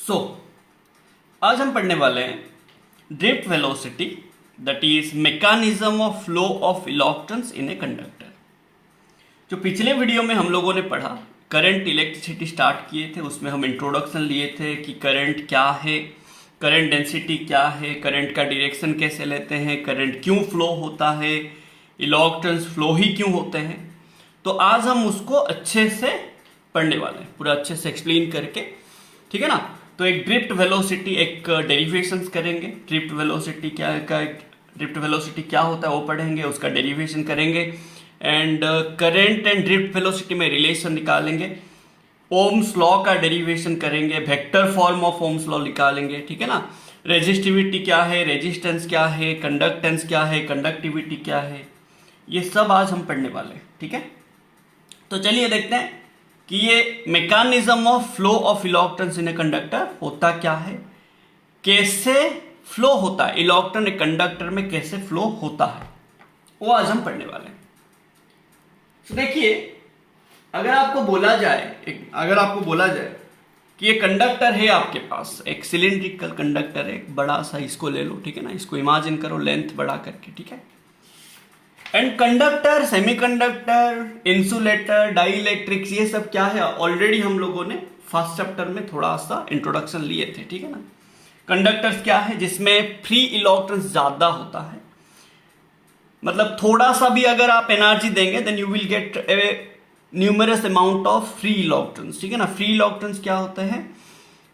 सो आज हम पढ़ने वाले हैं drift velocity, that is mechanism of flow of electrons in a conductor. जो पिछले वीडियो में हम लोगों ने पढ़ा, करंट इलेक्ट्रिसिटी स्टार्ट किए थे, उसमें हम इंट्रोडक्शन लिए थे कि करंट क्या है, करंट डेंसिटी क्या है, करंट का डायरेक्शन कैसे लेते हैं, करंट क्यों फ्लो होता है, इलेक्ट्रॉन्स फ्लो ही क्यों होते हैं। तो आज हम उसको अच्छे से पढ़ने वाले हैं, पूरा अच्छे से एक्सप्लेन करके, ठीक है ना। तो एक ड्रिफ्ट वेलोसिटी, एक डेरिवेशंस करेंगे, ड्रिफ्ट वेलोसिटी क्या होता है वो पढ़ेंगे, उसका डेरिवेशन करेंगे and current and drift velocity में रिलेशन निकालेंगे, ओम्स लॉ का डेरिवेशन करेंगे, vector form of Ohm's law निकालेंगे, ठीक है ना। रेजिस्टिविटी क्या है, रेजिस्टेंस क्या है, कंडक्टेंस क्या है, कंडक्टिविटी क्या है, ये सब आज हम पढ़ने वाले हैं, ठीक है। तो चलिए देखते हैं कि ये mechanism of flow of electrons in a conductor होता क्या है, कैसे फ्लो होता है, इलेक्ट्रॉन एक कंडक्टर में कैसे फ्लो होता है, वो आज हम पढ़ने वाले हैं। तो देखिए, अगर आपको बोला जाए कि ये कंडक्टर है आपके पास, एक सिलिंड्रिकल कंडक्टर है, एक बड़ा सा, इसको ले लो, ठीक है ना, इसको इमेजिन करो लेंथ बड़ा करके, ठीक है। एंड कंडक्टर, सेमीकंडक्टर, इंसुलेटर, डाइइलेक्ट्रिक्स, ये सब क्या है, ऑलरेडी हम लोगों ने फर्स्ट चैप्टर में थोड़ा सा इंट्रोडक्शन लिए थे, ठीक है ना। कंडक्टर्स क्या है, जिसमें फ्री इलेक्ट्रॉन्स ज्यादा होता है, मतलब थोड़ा सा भी अगर आप एनर्जी देंगे then you will get a numerous amount of free electrons, ठीक है ना। फ्री इलेक्ट्रॉन्स क्या होते हैं,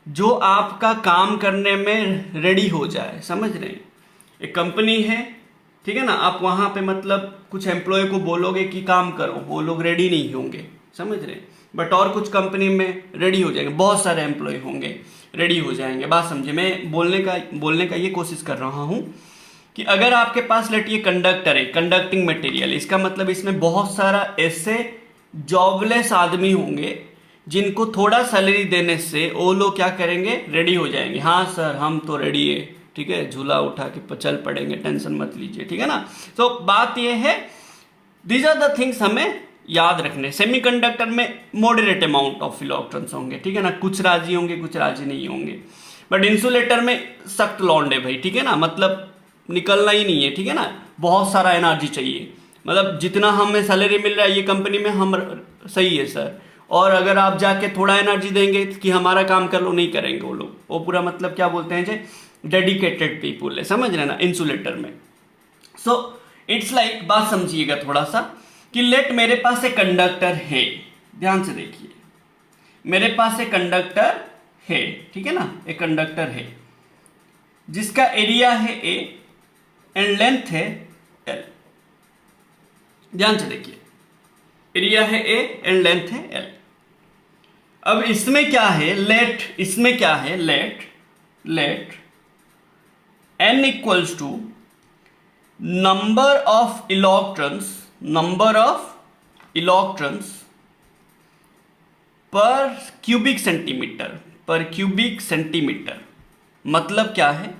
जो आपका काम करने में रेडी हो जाए, समझ रहे हैं। एक कंपनी है, ठीक है ना, आप वहां पे मतलब कुछ एम्प्लॉय को बोलोगे कि काम करो, वो लोग रेडी नहीं होंगे, समझ रहे हैं। बट और कुछ कंपनी में रेडी हो जाएंगे, बहुत सारे एम्प्लॉय होंगे, रेडी हो जाएंगे। बात समझे, मैं बोलने का ये कोशिश कर रहा हूं कि अगर आपके पास लेट ये कंडक्टर है, कंडक्टिंग मटेरियल, इसका मतलब इसमें बहुत सारा ऐसे जॉबलेस आदमी होंगे जिनको थोड़ा सैलरी देने से वो लोग क्या करेंगे, रेडी हो जाएंगे। हाँ सर, हम तो रेडी है, ठीक है, झूला उठा के चल पड़ेंगे, टेंशन मत लीजिए, ठीक है ना। तो बात ये है, दीज आर द थिंग्स हमें याद रखने। सेमीकंडक्टर में मॉडरेट अमाउंट ऑफ इलेक्ट्रॉन्स होंगे, ठीक है ना, कुछ राजी होंगे, कुछ राजी नहीं होंगे। बट इंसुलेटर में सख्त लौंडे भाई, ठीक है ना, मतलब निकलना ही नहीं है, ठीक है ना, बहुत सारा एनर्जी चाहिए, मतलब जितना हमें सैलरी मिल रहा है ये कंपनी में, हम सही है सर, और अगर आप जाके थोड़ा एनर्जी देंगे कि हमारा काम कर लो, नहीं करेंगे वो लोग, वो पूरा मतलब क्या बोलते हैं जे डेडिकेटेड पीपुल है, समझ रहे ना, इंसुलेटर में। सो इट्स लाइक, बात समझिएगा थोड़ा सा कि लेट मेरे पास एक कंडक्टर है, ध्यान से देखिए, मेरे पास एक कंडक्टर है, ठीक है ना, एक कंडक्टर है जिसका एरिया है ए एंड लेंथ है एल। ध्यान से देखिए, एरिया है ए एंड लेंथ है एल। अब इसमें क्या है, late n equals to number of electrons per cubic centimeter, मतलब क्या है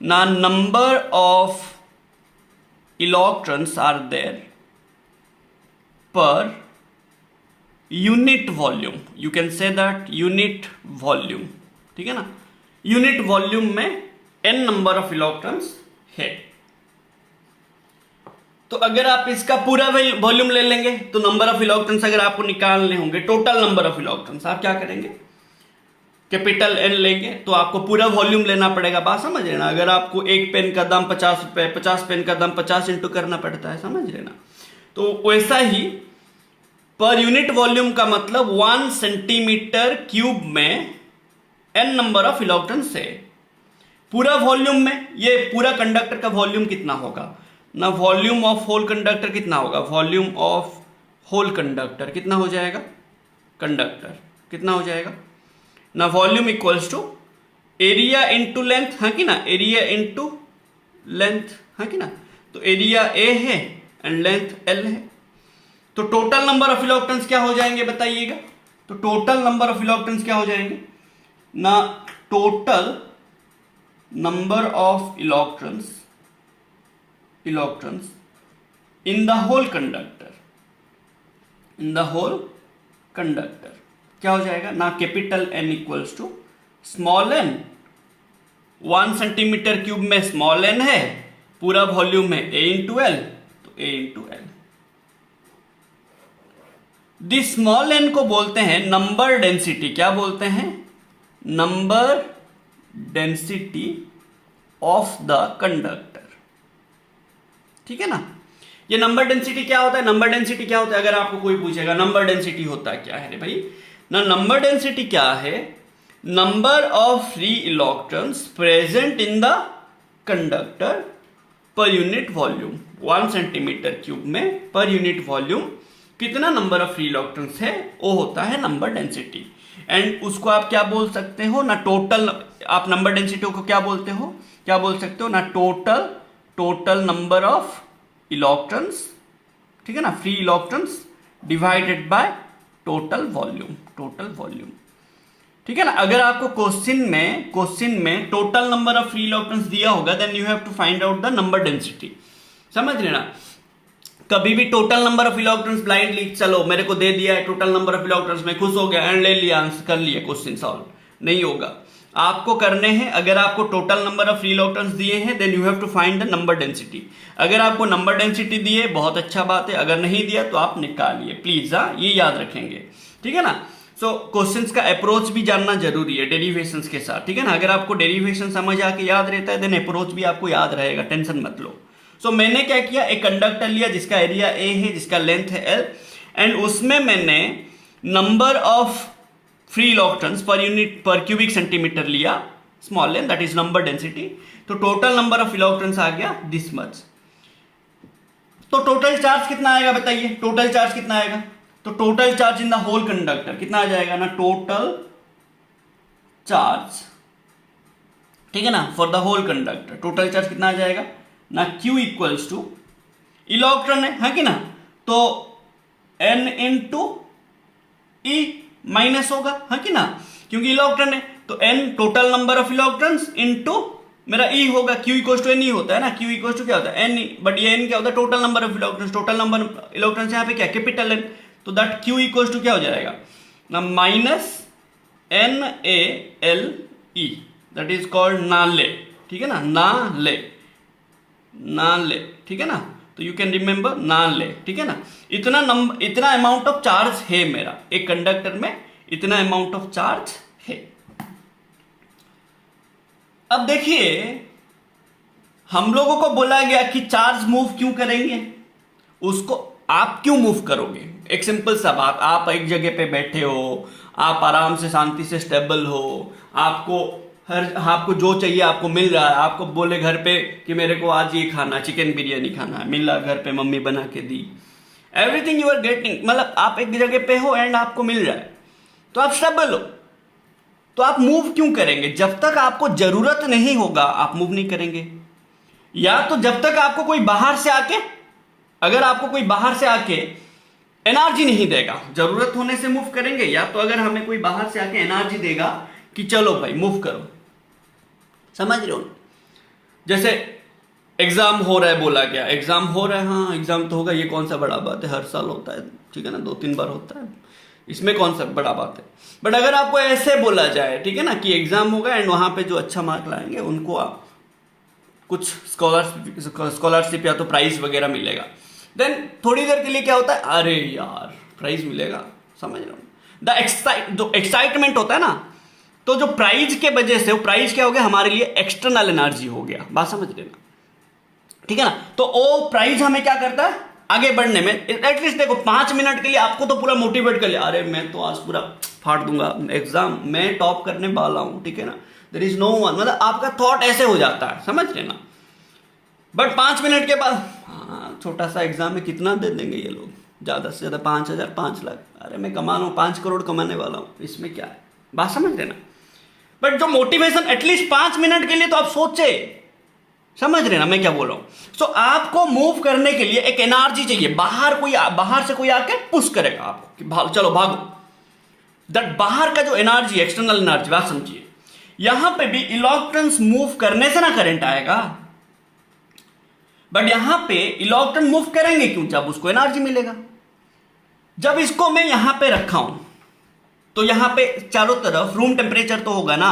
ना, number of electrons are there per unit volume, you can say that unit volume, ठीक है ना। यूनिट वॉल्यूम में n नंबर ऑफ इलेक्ट्रॉन्स है। तो अगर आप इसका पूरा वॉल्यूम ले लेंगे तो नंबर ऑफ इलेक्ट्रॉन्स अगर आपको निकालने होंगे, टोटल नंबर ऑफ इलेक्ट्रॉन्स, आप क्या करेंगे, कैपिटल N लेंगे, तो आपको पूरा वॉल्यूम लेना पड़ेगा। बात समझ रहे ना, अगर आपको एक पेन का दाम 50 रुपए, 50 पेन का दाम 50 इंटू करना पड़ता है, समझ रहे ना। तो वैसा ही पर यूनिट वॉल्यूम का मतलब 1 सेंटीमीटर क्यूब में n नंबर ऑफ इलेक्ट्रॉन्स है। पूरा वॉल्यूम में ये पूरा कंडक्टर का वॉल्यूम कितना होगा ना, वॉल्यूम ऑफ होल कंडक्टर कितना होगा, वॉल्यूम ऑफ होल कंडक्टर कितना हो जाएगा, कंडक्टर कितना हो जाएगा ना, volume equals to area into length, हाँ कि ना, एरिया इंटू लेंथ, हाँ कि ना। तो एरिया ए है एंड लेंथ एल है, तो टोटल नंबर ऑफ इलेक्ट्रॉन्स क्या हो जाएंगे बताइएगा। तो टोटल नंबर ऑफ इलेक्ट्रॉन्स क्या हो जाएंगे ना, total number of electrons in the whole conductor क्या हो जाएगा ना, capital N equals to small n, 1 centimetre cube में स्मॉल एन है, पूरा वॉल्यूम है A इंटू एल, तो A into L. This small n को बोलते हैं नंबर डेंसिटी। क्या बोलते हैं? Number density of the conductor. ठीक है ना। ये नंबर डेंसिटी क्या होता है? नंबर डेंसिटी क्या होता है? अगर आपको कोई पूछेगा नंबर डेंसिटी होता क्या है रे भाई, ना नंबर डेंसिटी क्या है? Number of free electrons present in the conductor per unit volume. 1 centimetre cube में पर यूनिट वॉल्यूम कितना नंबर ऑफ फ्री इलेक्ट्रॉन्स है, वो होता है नंबर डेंसिटी। एंड उसको आप क्या बोल सकते हो ना, टोटल। आप नंबर डेंसिटी को क्या बोलते हो? क्या बोल सकते हो ना, टोटल नंबर ऑफ इलेक्ट्रॉन्स, ठीक है ना, free electrons divided by total volume. ठीक है ना। अगर आपको क्वेश्चन में total number of free electrons दिया होगा, then you have to find out the number density. समझ लेना। कभी भी total number of electrons blindly, चलो मेरे को दे दिया है टोटल नंबर ऑफ इलेक्ट्रॉन्स, मैं खुश हो गया एंड ले लिया, आंसर कर लिया, क्वेश्चन सॉल्व, नहीं होगा। आपको करने हैं, अगर आपको total number of free electrons दिए हैं, then you have to find the number density. अगर आपको नंबर डेंसिटी दिए, बहुत अच्छा बात है, अगर नहीं दिया तो आप निकालिए प्लीज। ये याद रखेंगे, ठीक है ना। सो क्वेश्चंस का अप्रोच भी जानना जरूरी है डेरिवेशंस के साथ, ठीक है ना। अगर आपको डेरिवेशन समझ आके याद रहता है, देन अप्रोच भी आपको याद रहेगा, टेंशन मत लो। सो मैंने क्या किया, एक कंडक्टर लिया जिसका एरिया A है, जिसका लेंथ है L, एंड उसमें मैंने नंबर ऑफ फ्री इलेक्ट्रॉन्स पर क्यूबिक सेंटीमीटर लिया, small n, that is number density. तो टोटल नंबर ऑफ इलेक्ट्रॉन्स आ गया दिस मच। तो टोटल चार्ज कितना आएगा बताइए? टोटल चार्ज कितना आएगा? तो total charge in the whole conductor कितना आ जाएगा ना, टोटल चार्ज, ठीक है ना, for the whole conductor total charge कितना आ जाएगा ना, Q इक्वल्स टू इलेक्ट्रॉन है कि ना, तो N इंटू E माइनस होगा, है कि ना, क्योंकि इलेक्ट्रॉन है, तो N total number of electrons into मेरा E होगा। Q इक्वल्स टू N ही होता है ना, Q इक्वल्स टू क्या होता है N, बट ये N क्या होता है, total number of electrons. Total number electrons यहाँ पे क्या, कैपिटल N, तो दैट Q इक्वल्स टू क्या हो जाएगा ना, minus NaLe, that is called नाले, ठीक है ना, नाले, ठीक है ना। तो यू कैन रिमेंबर नाले, ठीक है ना। इतना अमाउंट ऑफ चार्ज है मेरा एक कंडक्टर में, इतना अमाउंट ऑफ चार्ज है। अब देखिए, हम लोगों को बोला गया कि चार्ज मूव क्यों करेंगे, उसको आप क्यों मूव करोगे। एक सिंपल सा बात, आप एक जगह पे बैठे हो, आप आराम से शांति से स्टेबल हो, आपको जो चाहिए आपको मिल रहा है। आपको बोले घर पे कि मेरे को आज ये खाना, चिकन बिरयानी खाना है, मिल रहा घर पे, मम्मी बना के दी, एवरीथिंग यू आर गेटिंग, मतलब आप एक जगह पे हो एंड आपको मिल रहा है, तो आप स्टेबल हो। तो आप मूव क्यों करेंगे? जब तक आपको जरूरत नहीं होगा आप मूव नहीं करेंगे, या तो जब तक आपको कोई बाहर से आके, अगर आपको कोई बाहर से आके एनर्जी नहीं देगा, जरूरत होने से मूव करेंगे, या तो अगर हमें कोई बाहर से आके एनर्जी देगा कि चलो भाई मूव करो। समझ रहे हो? जैसे एग्जाम हो रहा है, बोला गया एग्जाम हो रहा है, हाँ एग्जाम तो होगा, ये कौन सा बड़ा बात है, हर साल होता है, ठीक है ना, 2-3 बार होता है, इसमें कौन सा बड़ा बात है। बट अगर आपको ऐसे बोला जाए, ठीक है ना, कि एग्जाम होगा एंड वहां पे जो अच्छा मार्क लाएंगे उनको आप कुछ स्कॉलरशिप या तो प्राइज वगैरह मिलेगा, देन थोड़ी देर के लिए क्या होता है, अरे यार प्राइज मिलेगा, समझ रहे हो, जो एक्साइटमेंट होता है ना, तो जो प्राइज के वजह से, वो प्राइज क्या हो गया हमारे लिए, एक्सटर्नल एनर्जी हो गया, बात समझ लेना, ठीक है ना। तो वो प्राइज हमें क्या करता है आगे बढ़ने में, एटलीस्ट देखो 5 मिनट के लिए आपको तो पूरा मोटिवेट कर लिया, अरे मैं तो आज पूरा फाड़ दूंगा एग्जाम, मैं टॉप करने वाला हूं, ठीक है ना, देयर इज नो वन, मतलब आपका थॉट ऐसे हो जाता है, समझ लेना। बट 5 मिनट के बाद, हाँ छोटा सा एग्जाम में कितना दे देंगे ये लोग, ज्यादा से ज्यादा 5,000 5 लाख, अरे मैं कमा रहा हूं 5 करोड़ कमाने वाला हूं, इसमें क्या है, बात समझ लेना। बट जो मोटिवेशन एटलीस्ट 5 मिनट के लिए तो आप सोचे, समझ रहे ना मैं क्या बोल रहा हूं। सो आपको मूव करने के लिए एक एनर्जी चाहिए, बाहर से कोई आके पुश करेगा आपको कि चलो भागो, दैट बाहर का जो एनर्जी, एक्सटर्नल एनर्जी, बात समझिए। यहां पे भी इलेक्ट्रॉन्स मूव करने से ना करंट आएगा, बट यहां पे इलेक्ट्रॉन मूव करेंगे क्यों, जब उसको एनर्जी मिलेगा। जब इसको मैं यहां पे रखा हूं, तो यहां पे चारों तरफ रूम टेम्परेचर तो होगा ना,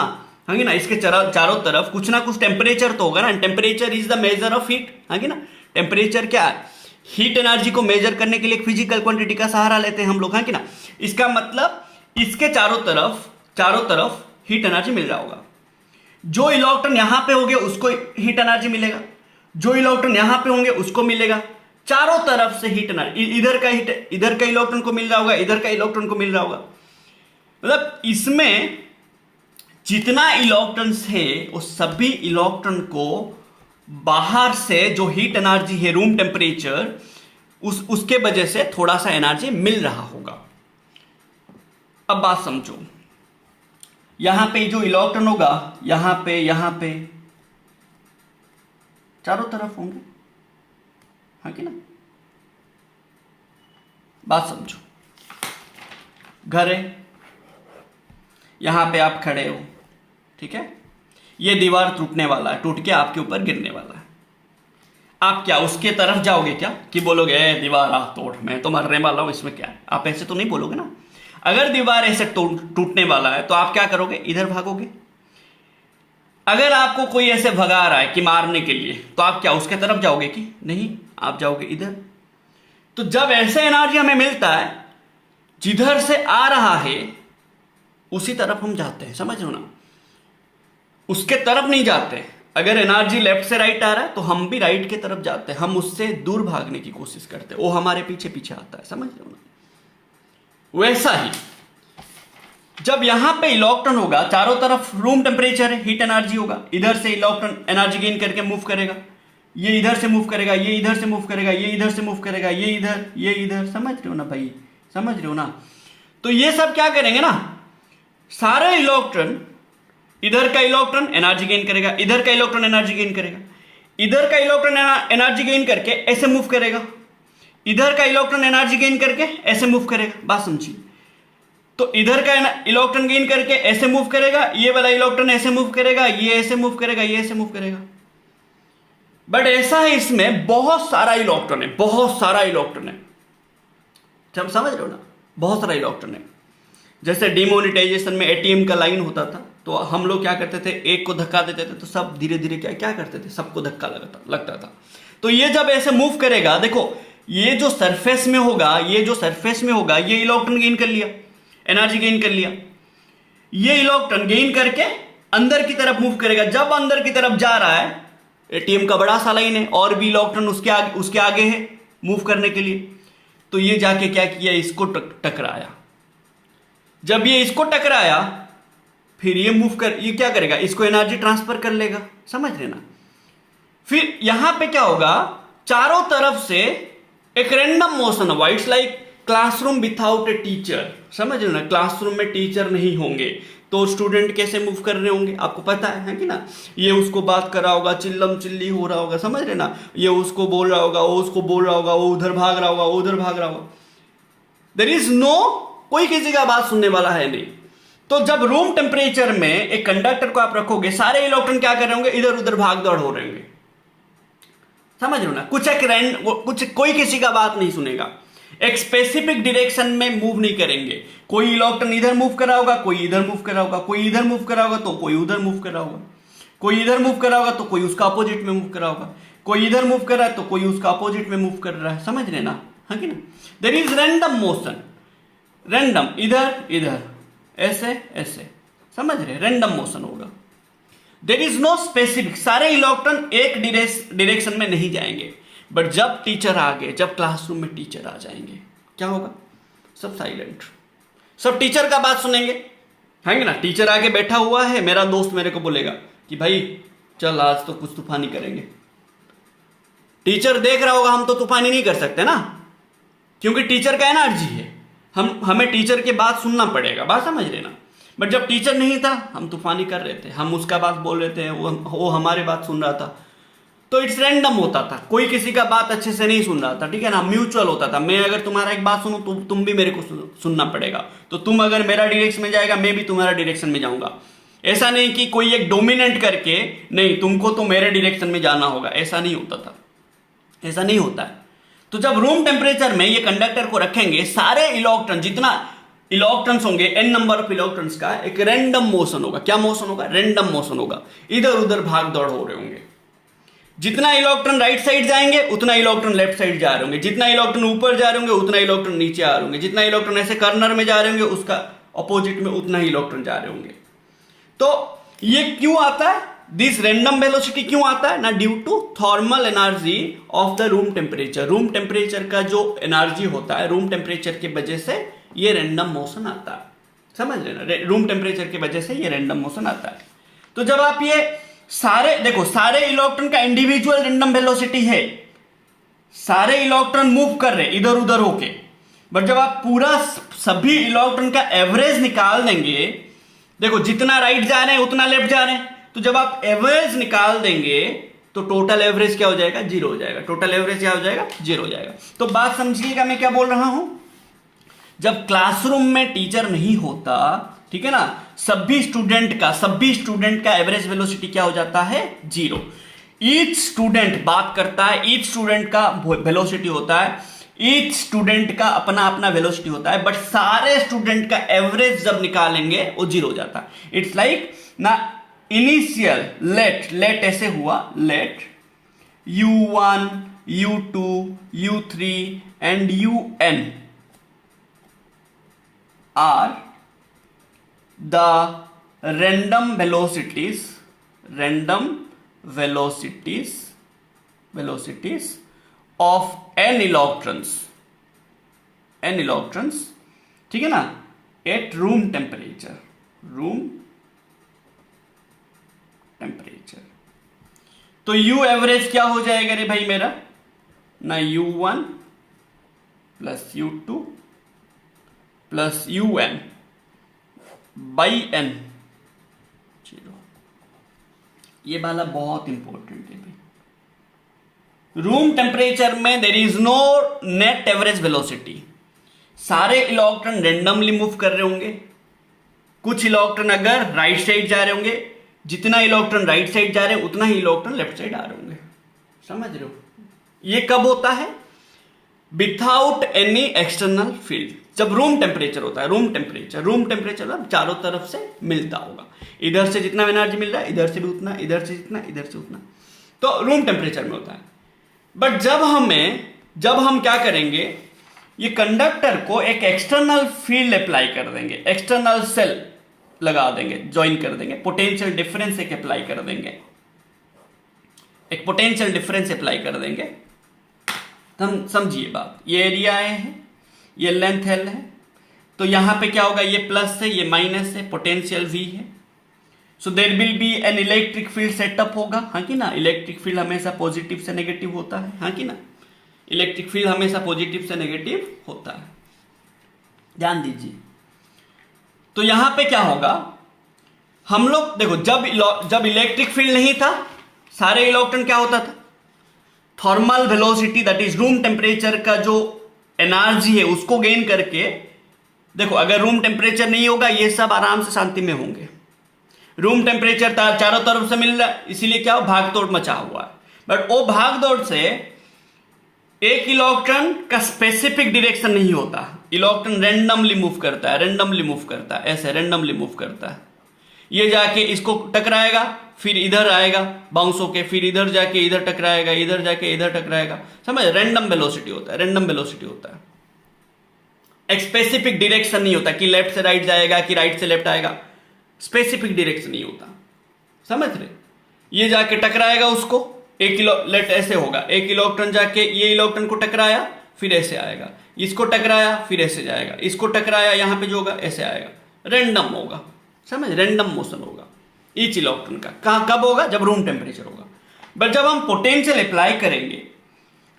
हाँ ना, इसके चारों तरफ कुछ ना कुछ टेम्परेचर तो होगा ना। Temperature is the measure of heat, हाँ ना। टेम्परेचर क्या है? हीट एनर्जी को मेजर करने के लिए एक फिजिकल क्वांटिटी का सहारा लेते हैं हम लोग, हाँ कि ना। इसका मतलब इसके चारों तरफ हीट एनर्जी मिल रहा होगा। जो इलेक्ट्रॉन यहां पे होंगे उसको हीट एनर्जी मिलेगा, जो इलेक्ट्रॉन यहां पे होंगे उसको मिलेगा। चारों तरफ से हीट एनर्जी, इधर का इलेक्ट्रॉन को मिल रहा होगा, इधर का इलेक्ट्रॉन को मिल रहा होगा। मतलब इसमें जितना इलेक्ट्रॉन्स है वो सभी इलेक्ट्रॉन को बाहर से जो हीट एनर्जी है रूम टेम्परेचर, उसके वजह से थोड़ा सा एनर्जी मिल रहा होगा। अब बात समझो, यहां पे जो इलेक्ट्रॉन होगा यहां पे चारों तरफ होंगे, हाँ कि ना। बात समझो, घर है, यहां पे आप खड़े हो, ठीक है। ये दीवार टूटने वाला है, टूट के आपके ऊपर गिरने वाला है। आप क्या उसके तरफ जाओगे क्या कि बोलोगे ए दीवार आ तोड़, मैं तो मरने वाला हूं, इसमें क्या है? आप ऐसे तो नहीं बोलोगे ना। अगर दीवार ऐसे टूटने वाला है तो आप क्या करोगे? इधर भागोगे। अगर आपको कोई ऐसे भगा रहा है कि मारने के लिए, तो आप क्या उसके तरफ जाओगे कि नहीं? आप जाओगे इधर। तो जब ऐसे एनर्जी हमें मिलता है, जिधर से आ रहा है उसी तरफ हम जाते हैं, समझ लो ना। उसके तरफ नहीं जाते। अगर एनर्जी लेफ्ट से राइट आ रहा है तो हम भी राइट के तरफ जाते हैं, हम उससे दूर भागने की कोशिश करते हैं, वो हमारे पीछे पीछे आता है, समझ लो ना। वैसा ही जब यहां पे इलेक्ट्रॉन होगा, चारों तरफ रूम टेम्परेचर है, हीट एनर्जी होगा, इधर से इलेक्ट्रॉन एनर्जी गेन करके मूव करेगा, ये इधर से मूव करेगा, ये इधर से मूव करेगा, ये इधर से मूव करेगा, ये इधर, समझ रहे हो ना भाई? समझ रहे हो ना? तो ये सब क्या करेंगे ना, सारे इलेक्ट्रॉन, इधर का इलेक्ट्रॉन एनर्जी गेन करेगा, इधर का इलेक्ट्रॉन एनर्जी गेन करेगा, इधर का इलेक्ट्रॉन एनर्जी गेन करके ऐसे मूव करेगा, इधर का इलेक्ट्रॉन एनर्जी गेन करके ऐसे मूव करेगा। बात समझिए। तो इधर का इलेक्ट्रॉन गेन करके ऐसे मूव करेगा, ये वाला इलेक्ट्रॉन ऐसे मूव करेगा, ये ऐसे मूव करेगा, ये ऐसे मूव करेगा। बट ऐसा है, इसमें बहुत सारा इलेक्ट्रॉन है, बहुत सारा इलेक्ट्रॉन है। जब समझ रहे हो ना, बहुत सारा इलेक्ट्रॉन है। जैसे डिमोनेटाइजेशन में एटीएम का लाइन होता था, तो हम लोग क्या करते थे, एक को धक्का देते थे तो सब धीरे धीरे क्या करते थे, सबको धक्का लगता था। तो ये जब ऐसे मूव करेगा, देखो ये जो सरफेस में होगा, ये इलेक्ट्रॉन गेन कर लिया, एनर्जी गेन कर लिया। ये इलेक्ट्रॉन गेन करके अंदर की तरफ मूव करेगा। जब अंदर की तरफ जा रहा है, एटीएम का बड़ा सा लाइन है, और भी इलेक्ट्रॉन उसके आगे है मूव करने के लिए, तो ये जाके क्या किया, इसको टकराया। जब ये इसको टकराया, फिर ये क्या करेगा, इसको एनर्जी ट्रांसफर कर लेगा, समझ रहे ना। फिर यहां पे क्या होगा, चारों तरफ से एक रैंडम मोशन होगा। It's like classroom without a teacher, समझ रहे ना। क्लासरूम में टीचर नहीं होंगे तो स्टूडेंट कैसे मूव कर रहे होंगे, आपको पता है कि ना। ये उसको बात कर रहा होगा, चिल्लम चिल्ली हो रहा होगा, समझ रहे ना। ये उसको बोल रहा होगा, वो उसको बोल रहा होगा, वो उधर भाग रहा होगा, वो उधर भाग रहा होगा। देयर इज नो, कोई किसी का बात सुनने वाला है नहीं। तो जब रूम टेम्परेचर में एक कंडक्टर को आप रखोगे, सारे इलेक्ट्रॉन क्या कर रहे होंगे, इधर उधर भाग दौड़ हो रहे होंगे, समझ रहे हो ना। कोई किसी का बात नहीं सुनेगा, एक स्पेसिफिक डायरेक्शन में मूव नहीं करेंगे। कोई इलेक्ट्रॉन इधर मूव कर रहा होगा, कोई इधर मूव कर रहा होगा, कोई इधर मूव कर रहा होगा तो कोई उधर मूव कर रहा होगा, कोई इधर मूव कर रहा होगा तो कोई उसका अपोजिट में मूव कर रहा होगा, कोई इधर मूव कर रहा है तो कोई उसका अपोजिट में मूव कर रहा है, समझ रहे ना, हाँ कि ना। There is random motion, random, इधर इधर, ऐसे ऐसे, समझ रहे, रैंडम मोशन होगा। देयर इज नो स्पेसिफिक, सारे इलेक्ट्रॉन एक डायरेक्शन में नहीं जाएंगे। बट जब टीचर आ गए, जब क्लासरूम में टीचर आ जाएंगे, क्या होगा, सब साइलेंट, सब टीचर का बात सुनेंगे, है ना। टीचर आके बैठा हुआ है, मेरा दोस्त मेरे को बोलेगा कि भाई चल आज तो कुछ तूफानी करेंगे। टीचर देख रहा होगा हम तो तूफानी नहीं कर सकते ना, क्योंकि टीचर का एनर्जी है, हमें टीचर की बात सुनना पड़ेगा, बात समझ रहे ना। बट जब टीचर नहीं था, हम तूफानी कर रहे थे, हम उसका बात बोल रहे थे, वो हमारे बात सुन रहा था। तो इट्स रैंडम होता था, कोई किसी का बात अच्छे से नहीं सुन रहा था, ठीक है ना। म्यूचुअल होता था, मैं अगर तुम्हारा एक बात सुनूं तो तुम भी मेरे को सुनना पड़ेगा। तो तुम अगर मेरा डायरेक्शन में जाएगा, मैं भी तुम्हारा डायरेक्शन में जाऊंगा। ऐसा नहीं कि कोई एक डोमिनेट करके, नहीं तुमको तो मेरे डायरेक्शन में जाना होगा, ऐसा नहीं होता था, ऐसा नहीं होता है। तो जब रूम टेम्परेचर में ये कंडक्टर को रखेंगे, सारे इलेक्ट्रॉन, जितना इलेक्ट्रॉन्स होंगे, n नंबर ऑफ इलेक्ट्रॉन्स का एक रैंडम मोशन होगा। क्या मोशन होगा? रैंडम मोशन होगा, इधर उधर भाग दौड़ हो रहे होंगे। जितना इलेक्ट्रॉन राइट साइड जाएंगे उतना इलेक्ट्रॉन लेफ्ट साइड जा रहे होंगे, जितना इलेक्ट्रॉन ऊपर जा रहे होंगे उतना इलेक्ट्रॉन नीचे आ रहे होंगे, जितना इलेक्ट्रॉन ऐसे कॉर्नर में जा रहे होंगे उसका अपोजिट में उतना ही इलेक्ट्रॉन जा रहे होंगे। तो ये क्यों आता है, दिस रैंडम वेलोसिटी क्यों आता है ना? Due to thermal energy of the room temperature. Room temperature का जो एनर्जी होता है, रूम टेम्परेचर की वजह से ये रैंडम मोशन आता है। समझ लेना, रूम टेम्परेचर की वजह से ये रैंडम मोशन आता है। तो जब आप ये सारे देखो, सारे इलेक्ट्रॉन का इंडिविजुअल रैंडम वेलोसिटी है, सारे इलेक्ट्रॉन मूव कर रहे इधर उधर होके, बट जब आप पूरा सभी इलेक्ट्रॉन का एवरेज निकाल देंगे, देखो जितना राइट जा रहे हैं उतना लेफ्ट जा रहे हैं, तो जब आप एवरेज निकाल देंगे तो टोटल एवरेज क्या हो जाएगा? जीरो हो जाएगा। टोटल एवरेज क्या हो जाएगा? जीरो हो जाएगा। तो बात समझिएगा मैं क्या बोल रहा हूं। जब क्लासरूम में टीचर नहीं होता, ठीक है ना, सभी स्टूडेंट का एवरेज वेलोसिटी क्या हो जाता है? जीरो। ईच स्टूडेंट बात करता है, ईच स्टूडेंट का वेलोसिटी होता है, ईच स्टूडेंट का अपना अपना वेलोसिटी होता है, बट सारे स्टूडेंट का एवरेज जब निकालेंगे वो जीरो हो जाता है। इट्स लाइक ना इनिशियल लेट ऐसे हुआ, let u1 u2 u3 and un are the random velocities of n electrons, ठीक है ना, at room temperature। तो u एवरेज क्या हो जाएगा रे भाई मेरा ना? u1 plus u2 plus un by n, zero. ये वाला बहुत इंपॉर्टेंट है भाई। रूम टेम्परेचर में there is no net average velocity. सारे इलेक्ट्रॉन रेंडमली मूव कर रहे होंगे। कुछ इलेक्ट्रॉन अगर राइट साइड जा रहे होंगे, जितना इलेक्ट्रॉन राइट साइड जा रहे हैं उतना ही इलेक्ट्रॉन लेफ्ट साइड आ रहे होंगे। समझ रहे हो? ये कब होता है? Without any external field. जब रूम टेम्परेचर होता है, रूम टेम्परेचर चारों तरफ से मिलता होगा, इधर से जितना एनर्जी मिल रहा है इधर से भी उतना, इधर से जितना इधर से उतना, तो रूम टेम्परेचर में होता है। बट जब हम क्या करेंगे, ये कंडक्टर को एक एक्सटर्नल फील्ड अप्लाई कर देंगे, एक्सटर्नल सेल लगा देंगे, ज्वाइन कर देंगे, पोटेंशियल डिफरेंस एक अप्लाई कर देंगे, एक पोटेंशियल डिफरेंस अप्लाई कर देंगे। हम समझिए बात, ये एरिया है, ये लेंथ एल है, तो यहां पे क्या होगा? ये प्लस है, ये माइनस है, पोटेंशियल v है। So there will be an electric field setup होगा, हाँ कि ना? इलेक्ट्रिक फील्ड हमेशा पॉजिटिव से नेगेटिव होता है, हाँ कि ना? इलेक्ट्रिक फील्ड हमेशा पॉजिटिव से नेगेटिव होता है, ध्यान दीजिए। तो यहां पे क्या होगा, हम लोग देखो, जब इलेक्ट्रिक फील्ड नहीं था, सारे इलेक्ट्रॉन क्या होता था? Thermal velocity, that is room temperature का जो एनर्जी है उसको गेन करके, देखो अगर रूम टेम्परेचर नहीं होगा ये सब आराम से शांति में होंगे। रूम टेम्परेचर चारों तरफ से मिल रहा है, इसीलिए क्या हो? भाग दौड़ मचा हुआ है। बट वो भाग दौड़ से एक इलेक्ट्रॉन का स्पेसिफिक डायरेक्शन नहीं होता, इलेक्ट्रॉन रैंडमली मूव करता है, ऐसे रैंडमली मूव करता है। ये जाके इसको टकराएगा, फिर इधर आएगा बाउंस होके, फिर इधर जाके इधर टकराएगा, इधर जाके इधर टकराएगा। समझ? रैंडम वेलोसिटी होता है, एक स्पेसिफिक डायरेक्शन नहीं होता कि लेफ्ट से राइट जाएगा कि राइट से लेफ्ट आएगा, स्पेसिफिक डायरेक्शन नहीं होता। समझ रहे? ये जाके टकराएगा उसको, लेट ऐसे होगा, एक इलेक्ट्रॉन जाके ये इलेक्ट्रॉन को टकराया, फिर ऐसे आएगा, इसको टकराया, फिर ऐसे जाएगा, इसको टकराया, यहां पे जो होगा ऐसे आएगा, रैंडम होगा। समझ? रैंडम मोशन होगा ईच इलेक्ट्रॉन का। कब होगा? जब रूम टेम्परेचर होगा। बट जब हम पोटेंशियल अप्लाई करेंगे,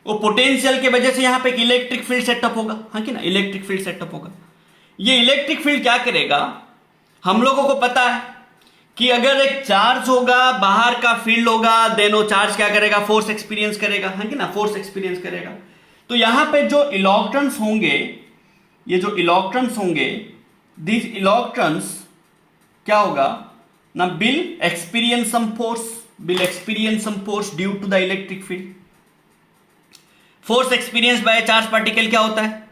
वो पोटेंशियल के वजह से यहां पे एक इलेक्ट्रिक फील्ड सेटअप होगा, हाँ कि ना? इलेक्ट्रिक फील्ड सेटअप होगा। ये इलेक्ट्रिक फील्ड क्या करेगा? हम लोगों को पता है कि अगर एक चार्ज होगा, बाहर का फील्ड होगा, देन वो चार्ज क्या करेगा? फोर्स एक्सपीरियंस करेगा, हाँ कि ना? फोर्स एक्सपीरियंस करेगा। तो यहां पे जो इलेक्ट्रॉन्स होंगे, ये जो इलेक्ट्रॉन्स होंगे, दिस इलेक्ट्रॉन्स क्या होगा ना? Will experience some force due to the electric field. Force experienced by charge particle क्या होता है?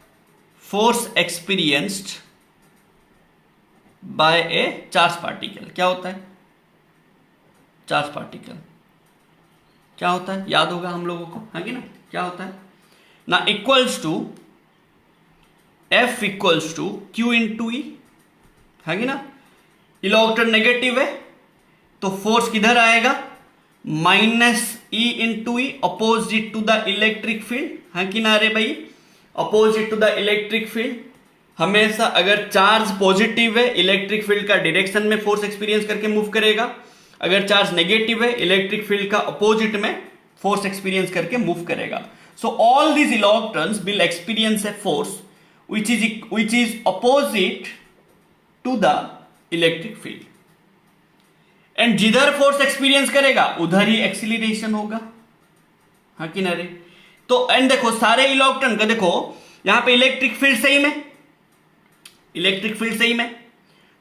Force experienced by a charge particle. क्या होता है चार्ज पार्टिकल? क्या होता है याद होगा हम लोगों को, है कि ना? क्या होता है ना, equals to F equals to Q into E, है कि ना? इलेक्ट्रॉन नेगेटिव है तो फोर्स किधर आएगा? Minus e into e, opposite to the electric field, है कि ना रे भाई? Opposite to the electric field. हमेशा अगर चार्ज पॉजिटिव है, इलेक्ट्रिक फील्ड का डायरेक्शन में फोर्स एक्सपीरियंस करके मूव करेगा। अगर चार्ज नेगेटिव है, इलेक्ट्रिक फील्ड का अपोजिट में फोर्स एक्सपीरियंस करके मूव करेगा। So all these electrons will experience a force which is opposite to the electric field, and जिधर फोर्स एक्सपीरियंस करेगा उधर ही एक्सीलरेशन होगा, हाँ कि ना रे? तो एंड देखो सारे इलेक्ट्रॉन का, देखो यहां पे इलेक्ट्रिक फील्ड सेम है, इलेक्ट्रिक फील्ड सेम है,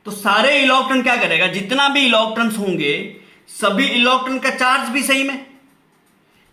तो सारे इलेक्ट्रॉन क्या करेगा? जितना भी इलेक्ट्रॉन्स होंगे सभी इलेक्ट्रॉन का चार्ज भी सेम है,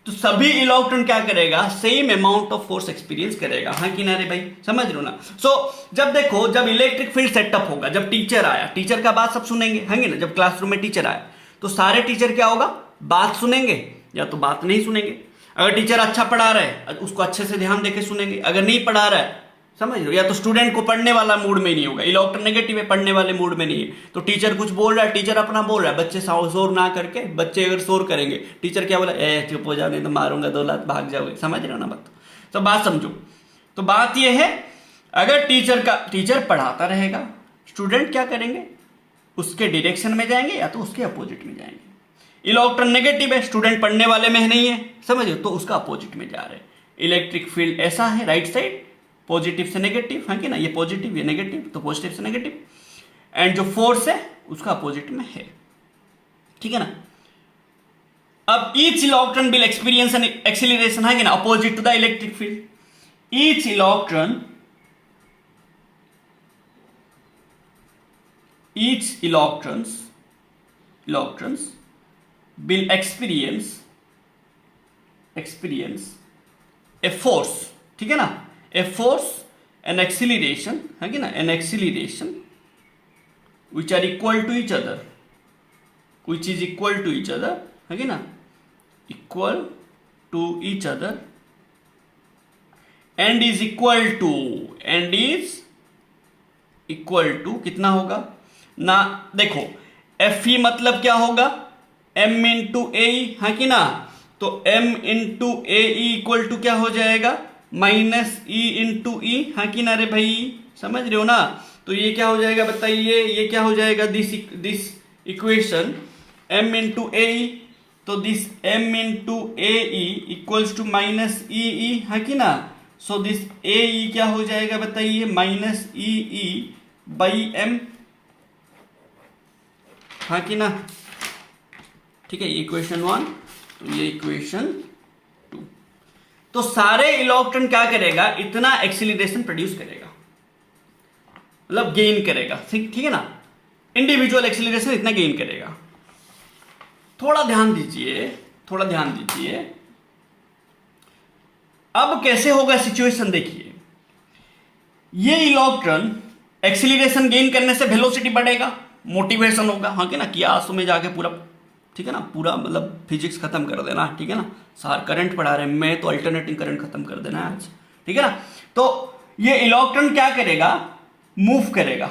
तो सभी इलेक्ट्रॉन क्या करेगा? Same amount of force experience करेगा, हाँ कि ना रे भाई? समझ रहे हो ना? सो जब देखो, जब इलेक्ट्रिक फील्ड सेटअप होगा, जब टीचर आया, टीचर का बात सब सुनेंगे, है ना? जब क्लासरूम में टीचर आया तो सारे टीचर क्या होगा? बात सुनेंगे या तो बात नहीं सुनेंगे। अगर टीचर अच्छा पढ़ा रहा है उसको अच्छे से ध्यान देके सुनेंगे, अगर नहीं पढ़ा रहा है, समझ लो, या तो स्टूडेंट को पढ़ने वाला मूड में नहीं होगा, इलेक्ट्रॉन नेगेटिव है, पढ़ने वाले मूड में नहीं है, तो टीचर कुछ बोल रहा है, टीचर अपना बोल रहा है, बच्चे शोर ना करके, बच्चे अगर शोर करेंगे, टीचर क्या बोला? चुप हो जाओ नहीं तो मारूंगा 2 लात, भाग जाओगे। समझ रहे हो ना बात? तो बात समझो। तो बात यह है, अगर टीचर पढ़ाता रहेगा, स्टूडेंट क्या करेंगे? उसके डायरेक्शन में जाएंगे या तो उसके अपोजिट में जाएंगे। इलेक्ट्रॉन नेगेटिव है, स्टूडेंट पढ़ने वाले में नहीं है, समझ, तो उसका अपोजिट में जा रहे हैं। इलेक्ट्रिक फील्ड ऐसा है, राइट साइड पॉजिटिव से नेगेटिव, है कि ना? ये पॉजिटिव ये नेगेटिव, तो पॉजिटिव से नेगेटिव, एंड जो फोर्स है उसका अपोजिट में है, ठीक है ना? अब each electron will experience an acceleration, है कि ना, opposite to the electric field. Each electron will experience a force, ठीक है ना? A force, an acceleration, है कि ना? An acceleration which are equal to each other, which is equal to each other, है कि ना? Equal to each other and is equal to कितना होगा ना? देखो Fe मतलब क्या होगा? M इंटू ए, है कि ना? तो M into a equal to क्या हो जाएगा? माइनस ई इंटू ई, है कि ना रे भाई? समझ रहे हो ना? तो ये क्या हो जाएगा बताइए? ये क्या हो जाएगा? This equation M into A, तो this M into A equals to minus E, है कि ना? सो दिस ए क्या हो जाएगा बताइए? माइनस ई बाई एम, हाँ कि ना? ठीक है, इक्वेशन 1, तो ये इक्वेशन 2। तो सारे इलेक्ट्रॉन क्या करेगा? इतना एक्सीलरेशन प्रोड्यूस करेगा, मतलब गेन करेगा, ठीक है ना? इंडिविजुअल एक्सीलरेशन इतना गेन करेगा। थोड़ा ध्यान दीजिए, अब कैसे होगा सिचुएशन देखिए। ये इलेक्ट्रॉन एक्सीलरेशन गेन करने से वेलोसिटी बढ़ेगा, मोटिवेशन होगा, हाँ कि ना? कि आज में जाके पूरा, ठीक है ना, पूरा मतलब फिजिक्स खत्म कर देना, ठीक है ना? सार करंट पढ़ा रहे हैं, मैं तो अल्टरनेटिंग करंट खत्म कर देना आज, ठीक है ना? तो ये इलेक्ट्रॉन क्या करेगा? मूव करेगा।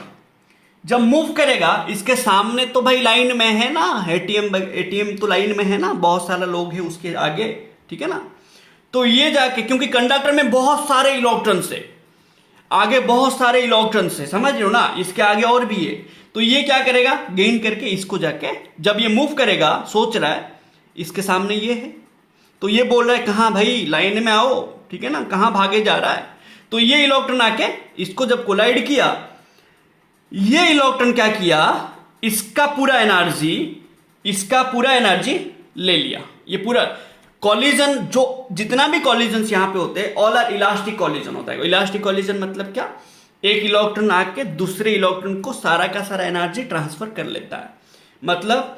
जब मूव करेगा, इसके सामने तो भाई लाइन में है ना, एटीएम तो लाइन में है ना, बहुत सारे लोग हैं उसके आगे, ठीक है ना? तो ये जाके, क्योंकि कंडक्टर में बहुत सारे इलेक्ट्रॉन से आगे, बहुत सारे इलेक्ट्रॉन से, समझ रहे हो ना? इसके आगे और भी है, तो ये क्या करेगा? गेन करके इसको जाके, जब ये मूव करेगा, सोच रहा है इसके सामने ये है, तो ये बोल रहा है कहाँ भाई, लाइन में आओ, ठीक है ना? कहाँ भागे जा रहा है? तो ये इलेक्ट्रॉन आके इसको जब कोलाइड किया, ये इलेक्ट्रॉन क्या किया? इसका पूरा एनर्जी ले लिया। ये पूरा कॉलिजन, जो जितना भी कॉलिजन यहां पे होते हैं, ऑल आर इलास्टिक कॉलिजन होता है। इलास्टिक कॉलिजन मतलब क्या? एक इलेक्ट्रॉन आके दूसरे इलेक्ट्रॉन को सारा का सारा एनर्जी ट्रांसफर कर लेता है। मतलब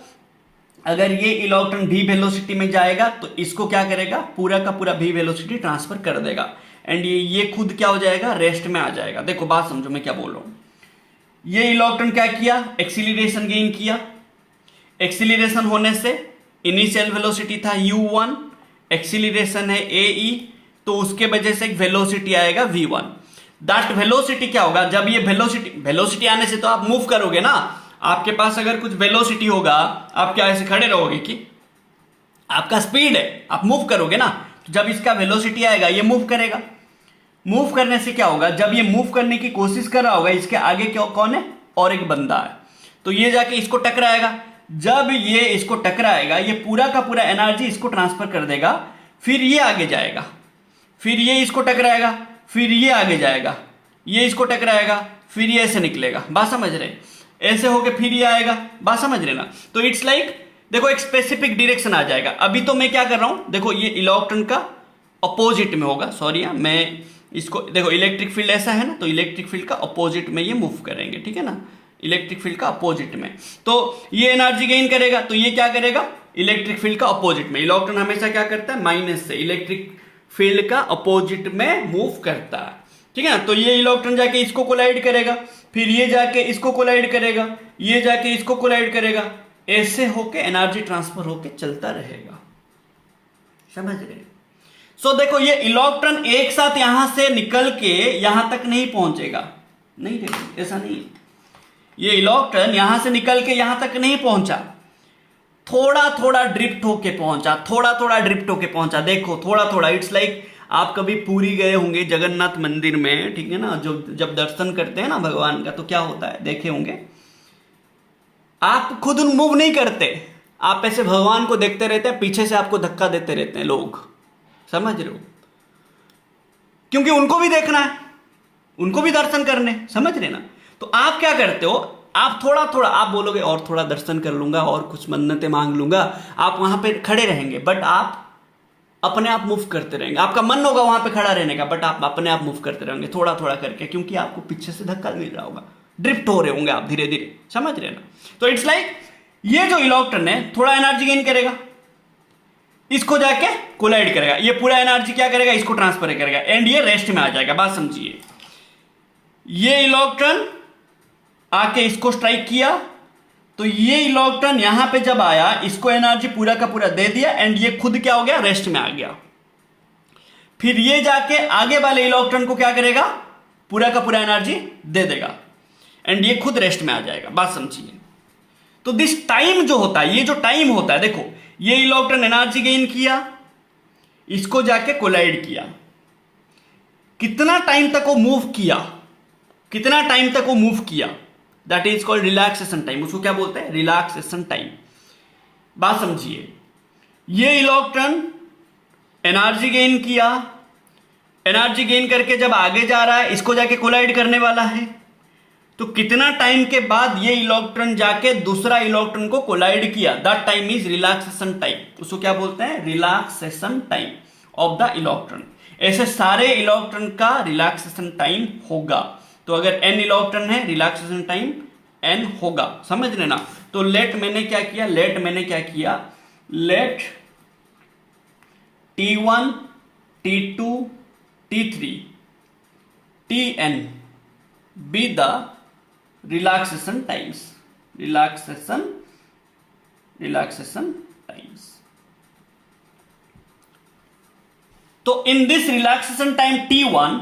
अगर ये इलेक्ट्रॉन v वेलोसिटी में जाएगा तो इसको क्या करेगा? पूरा का पूरा v वेलोसिटी ट्रांसफर कर देगा, एंड ये खुद क्या हो जाएगा? रेस्ट में आ जाएगा। देखो बात समझो मैं क्या बोल रहा हूं। ये इलेक्ट्रॉन क्या किया, एक्सीलरेशन गेन किया। एक्सीलरेशन होने से इनिशियल वेलोसिटी था u1, एक्सीलरेशन है ae, तो उसके वजह से एक वेलोसिटी आएगा v1। दैट वेलोसिटी क्या होगा, जब ये वेलोसिटी आने से तो आप मूव करोगे ना, आपके पास अगर कुछ वेलोसिटी होगा आप क्या ऐसे खड़े रहोगे कि, आपका स्पीड है, आप मूव करोगे ना, तो जब इसका वेलोसिटी आएगा ये मूव करेगा। मूव करने से क्या होगा, जब ये मूव करने की कोशिश कर रहा होगा, इसके आगे क्या कौन है, और एक बंदा है, तो ये जाके इसको टकराएगा। जब ये इसको टकराएगा ये पूरा का पूरा एनर्जी इसको ट्रांसफर कर देगा, फिर ये आगे जाएगा, फिर ये इसको टकराएगा, फिर ये आगे जाएगा, ये इसको टकराएगा, फिर ये ऐसे निकलेगा, बात समझ रहे, ऐसे होके फिर ये आएगा, बात समझ रहे ना। तो इट्स लाइक देखो एक स्पेसिफिक डायरेक्शन आ जाएगा। अभी तो मैं क्या कर रहा हूं, देखो ये इलेक्ट्रॉन का अपोजिट में होगा, सॉरी मैं इसको देखो, इलेक्ट्रिक फील्ड ऐसा है ना, तो इलेक्ट्रिक फील्ड का अपोजिट में ये मूव करेंगे, ठीक है ना, इलेक्ट्रिक फील्ड का अपोजिट में, तो ये एनर्जी गेन करेगा, तो ये क्या करेगा, इलेक्ट्रिक फील्ड का अपोजिट में। इलेक्ट्रॉन हमेशा क्या करता है, माइनस से इलेक्ट्रिक फील्ड का अपोजिट में मूव करता है, ठीक है ना। तो ये इलेक्ट्रॉन जाके इसको कोलाइड करेगा, फिर ये जाके इसको कोलाइड करेगा, ये जाके इसको कोलाइड करेगा, ऐसे होके एनर्जी ट्रांसफर होके चलता रहेगा, समझ रहे। सो देखो ये इलेक्ट्रॉन एक साथ यहां से निकल के यहां तक नहीं पहुंचेगा, नहीं देखो ऐसा नहीं है, ये इलेक्ट्रॉन यहां से निकल के यहां तक नहीं पहुंचा, थोड़ा थोड़ा ड्रिफ्ट होके पहुंचा, थोड़ा थोड़ा ड्रिफ्ट होके पहुंचा, देखो थोड़ा थोड़ा। इट्स लाइक आप कभी पुरी गए होंगे जगन्नाथ मंदिर में, ठीक है ना, जो जब दर्शन करते हैं ना भगवान का, तो क्या होता है, देखे होंगे, आप खुद मूव नहीं करते, आप ऐसे भगवान को देखते रहते हैं, पीछे से आपको धक्का देते रहते हैं लोग, समझ रहे हो, क्योंकि उनको भी देखना है, उनको भी दर्शन करने, समझ रहे ना। तो आप क्या करते हो, आप थोड़ा थोड़ा, आप बोलोगे और थोड़ा दर्शन कर लूंगा और कुछ मन्नतें मांग लूंगा, आप वहां पे खड़े रहेंगे, बट आप अपने आप मूव करते रहेंगे, आपका मन होगा वहां पे खड़ा रहने का, बट आप अपने आप मूव करते रहेंगे थोड़ा थोड़ा करके, क्योंकि आपको पीछे से धक्का मिल रहा होगा, ड्रिफ्ट हो रहे होंगे आप धीरे धीरे, समझ रहे ना। तो इट्स लाइक ये जो इलेक्ट्रॉन है थोड़ा एनर्जी गेन करेगा, इसको जाके कोलाइड करेगा, ये पूरा एनर्जी क्या करेगा, इसको ट्रांसफर करेगा, एंड ये रेस्ट में आ जाएगा, बात समझिए। ये इलेक्ट्रॉन आके इसको स्ट्राइक किया, तो ये इलेक्ट्रॉन यहां पे जब आया, इसको एनर्जी पूरा का पूरा दे दिया, एंड ये खुद क्या हो गया, रेस्ट में आ गया। फिर ये जाके आगे वाले इलेक्ट्रॉन को क्या करेगा, पूरा का पूरा एनर्जी दे देगा, एंड ये खुद रेस्ट में आ जाएगा, बात समझिए। तो दिस टाइम जो होता है, ये जो टाइम होता है, देखो ये इलेक्ट्रॉन एनर्जी गेन किया, इसको जाके कोलाइड किया, कितना टाइम तक वो मूव किया, कितना टाइम तक वो मूव किया, that is called relaxation time, उसको क्या बोलते हैं, रिलैक्सेशन टाइम, बात समझिए। ये इलेक्ट्रॉन एनर्जी गेन किया, एनर्जी गेन करके जब आगे जा रहा है, इसको जाके कोलाइड करने वाला है, तो कितना टाइम के बाद ये इलेक्ट्रॉन जाके दूसरा इलेक्ट्रॉन को कोलाइड किया, that time is relaxation time, उसको क्या बोलते हैं, relaxation time of the electron. ऐसे सारे इलेक्ट्रॉन का रिलैक्सेशन टाइम होगा, तो अगर n इलेक्ट्रॉन है, रिलैक्सेशन टाइम n होगा, समझ लेना। तो लेट मैंने क्या किया, late T1 T2 T3 Tn be the relaxation times, relaxation times। तो in this relaxation time T1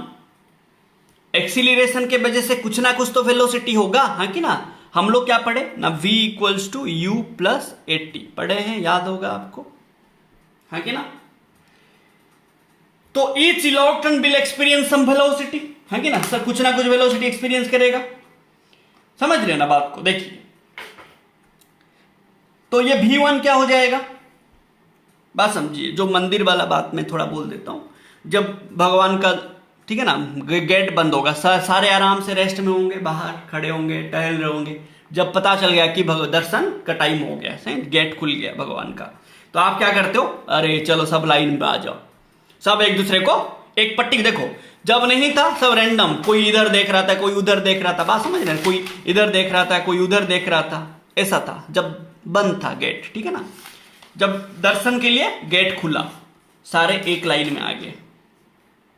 acceleration के वजह से कुछ ना कुछ तो वेलोसिटी होगा, हाँ कि ना। हम लोग क्या पढ़े ना, v equals to u plus at पढ़े हैं, याद होगा आपको, हाँ कि ना। तो each electron will experience some velocity, हाँ कि ना सर, कुछ ना कुछ वेलोसिटी एक्सपीरियंस करेगा, समझ रहे ना बात को। देखिए तो ये v1 क्या हो जाएगा, बात समझिए। जो मंदिर वाला बात मैं थोड़ा बोल देता हूं, जब भगवान का, ठीक है ना, गेट बंद होगा, सारे आराम से रेस्ट में होंगे, बाहर खड़े होंगे, टहल रहे होंगे, जब पता चल गया कि दर्शन का टाइम हो गया, सही गेट खुल गया भगवान का, तो आप क्या करते हो, अरे चलो सब लाइन में आ जाओ, सब एक दूसरे को एक पट्टी। देखो जब नहीं था सब रैंडम, कोई इधर देख रहा था, कोई उधर देख रहा था, बात समझ रहे हैं, कोई इधर देख रहा था, कोई उधर देख रहा था, ऐसा था जब बंद था गेट, ठीक है ना। जब दर्शन के लिए गेट खुला, सारे एक लाइन में आ गए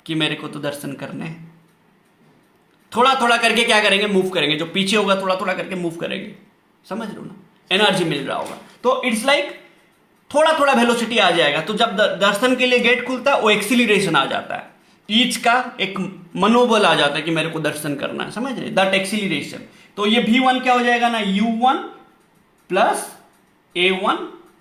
कि मेरे को तो दर्शन करने हैं, थोड़ा थोड़ा करके क्या करेंगे, मूव करेंगे, जो पीछे होगा थोड़ा थोड़ा करके मूव करेंगे, समझ रहे हो ना, एनर्जी मिल रहा होगा। तो इट्स लाइक थोड़ा थोड़ा वेलोसिटी आ जाएगा। तो जब दर्शन के लिए गेट खुलता है वो एक्सीलरेशन आ जाता है, ईच का एक मनोबल आ जाता है कि मेरे को दर्शन करना है, समझ रहे, दैट एक्सीलरेशन। तो ये v1 क्या हो जाएगा ना, u1 plus a1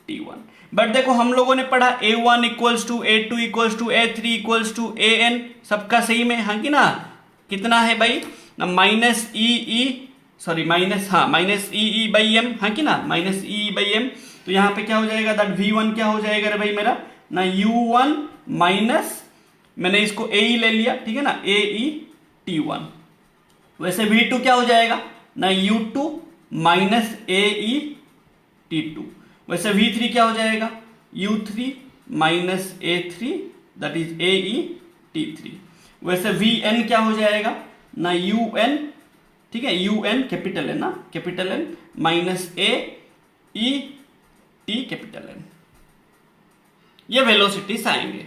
t1। But देखो हम लोगों ने पढ़ा a1 equals to a2 equals to a3 equals to an, सबका सही में, हाँ कि ना, कितना है भाई, माइनस ई बाई एम, हाँ कि ना, माइनस ई बाई एम। तो यहां पे क्या हो जाएगा, दैट v1 क्या हो जाएगा रे भाई मेरा ना, u1 माइनस, मैंने इसको ए ले लिया, ठीक है ना, ए ई t1। वैसे v2 क्या हो जाएगा ना, u2 minus A E t2। वैसे v3 क्या हो जाएगा, u3 minus a3 that is a E t3। वैसे vn क्या हो जाएगा ना, un, ठीक है, un कैपिटल है ना, capital N minus A E T capital N। ये वेलोसिटीज आएंगे।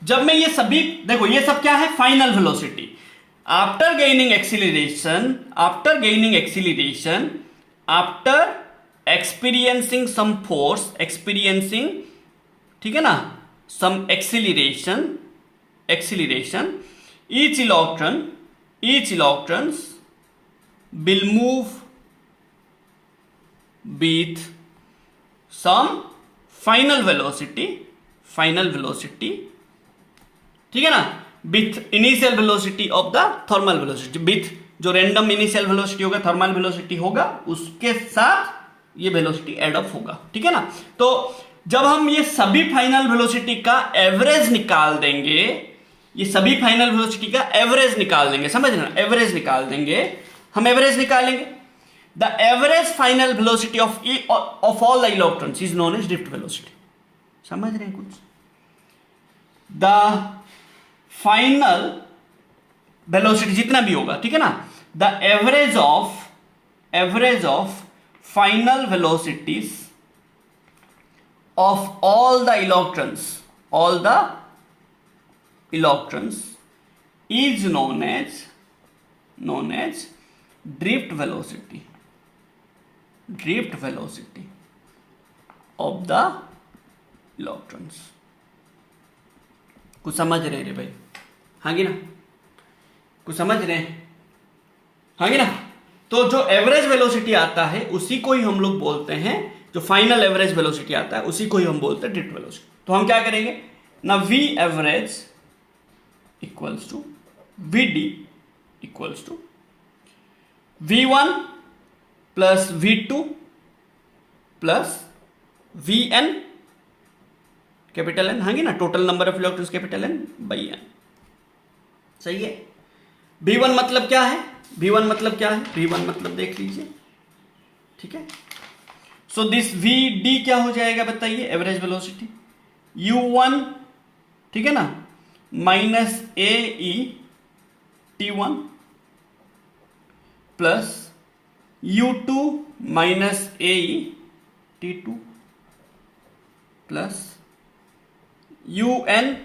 जब मैं ये सभी, देखो ये सब क्या है, final velocity. After gaining acceleration, after experiencing some force, experiencing, ठीक है ना, some acceleration, each electrons will move with some final velocity, ठीक है ना, with initial velocity of the thermal velocity, with जो रैंडम इनिशियल वेलोसिटी होगा, thermal velocity होगा, उसके साथ ये वेलोसिटी एड अप होगा, ठीक है ना। तो जब हम ये सभी फाइनल वेलोसिटी का एवरेज निकाल देंगे, ये सभी फाइनल वेलोसिटी का एवरेज निकाल देंगे, समझ रहे ना, एवरेज निकाल देंगे, हम एवरेज निकालेंगे। The average final velocity of all the electrons is known as drift velocity, समझ रहे हैं कुछ। द फाइनल वेलोसिटी जितना भी होगा, ठीक है ना, the average of final velocities of all the electrons is known as drift velocity of the electrons। कुछ समझ रहे रे भाई, हाँ कि ना, कुछ समझ रहे हैं, हाँ कि ना। तो जो एवरेज वेलोसिटी आता है उसी को ही हम लोग बोलते हैं, जो फाइनल एवरेज वेलोसिटी आता है उसी को ही हम बोलते हैं ड्रिफ्ट वेलोसिटी। तो हम क्या करेंगे ना, v average equals to vd equals to v1 plus v2 plus vn capital N, हाँ ना, total number of electrons capital N by n, सही है। v1 मतलब क्या है, v1 मतलब देख लीजिए, ठीक है। सो दिस vd क्या हो जाएगा बताइए, एवरेज वेलोसिटी u1, ठीक है ना, minus A E t1 plus u2 minus A E t2 plus un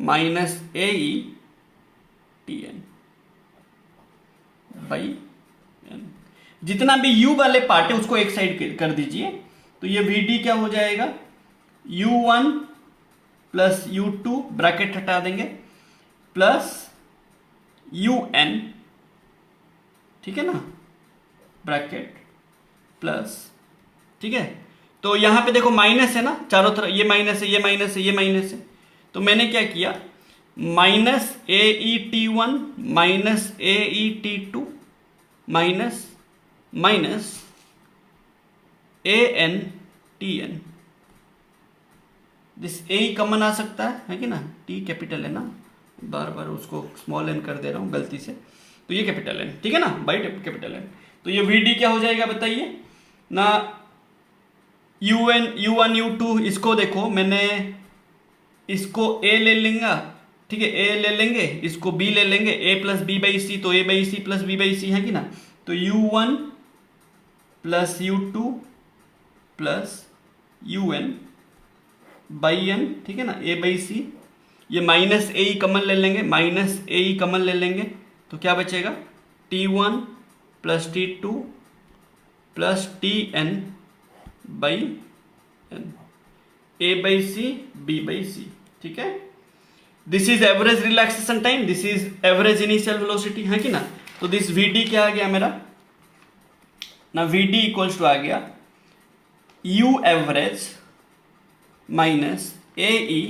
minus A E tn by n। जितना भी u वाले पार्ट है उसको एक साइड कर दीजिए। तो ये vd क्या हो जाएगा, u1 प्लस u2 ब्रैकेट हटा देंगे, प्लस un, ठीक है ना, ब्रैकेट प्लस, ठीक है। तो यहां पे देखो माइनस है ना, चारों तरफ ये माइनस है, ये माइनस है, ये माइनस है। तो मैंने क्या किया, minus A E t1 minus A E t2 minus minus A N T N, this A common आ सकता है कि ना, टी कैपिटल है ना, बार बार उसको स्मॉल एन कर दे रहा हूं गलती से, तो ये कैपिटल एन, ठीक है ना, बाई कैपिटल एन। तो ये वी डी क्या हो जाएगा बताइए ना, u1 u2, इसको देखो मैंने इसको a ले लेंगे, ठीक है, a ले लेंगे, इसको b ले लेंगे, a plus B by C, तो a by C plus B by C है कि ना। तो u1 plus u2 plus un by n, ठीक है ना, a बाई सी, ये माइनस ए कॉमन ले लेंगे, माइनस ए कॉमन ले लेंगे, तो क्या बचेगा, T1 plus T2 plus Tn by n, A/C B/C, ठीक है। This is average relaxation time, this is average initial velocity, है कि ना। तो दिस Vd क्या आ गया मेरा ना, Vd इक्वल्स टू आ गया U average minus AE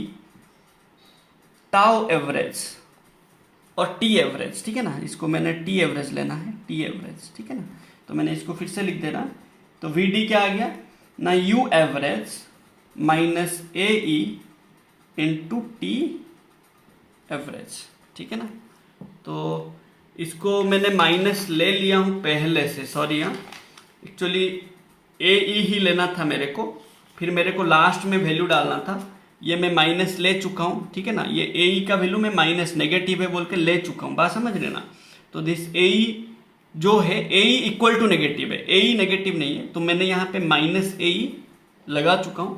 tau average और T एवरेज, ठीक है ना। इसको मैंने T एवरेज लेना है, T एवरेज, ठीक है ना। तो मैंने इसको फिर से लिख दे रहा, तो Vd क्या आ गया ना, U average minus AE into T average, ठीक है ना। तो इसको मैंने माइनस ले लिया हूं पहले से, सॉरी हाँ, एक्चुअली AE ही लेना था मेरे को, फिर मेरे को लास्ट में वैल्यू डालना था, ये मैं माइनस ले चुका हूं, ठीक है ना। ये AE का वैल्यू मैं माइनस नेगेटिव है बोल के ले चुका हूं, बात समझ रहे ना। तो दिस AE जो है, AE इक्वल टू नेगेटिव है, AE नेगेटिव नहीं है, तो मैंने यहाँ पे माइनस AE लगा चुका हूं।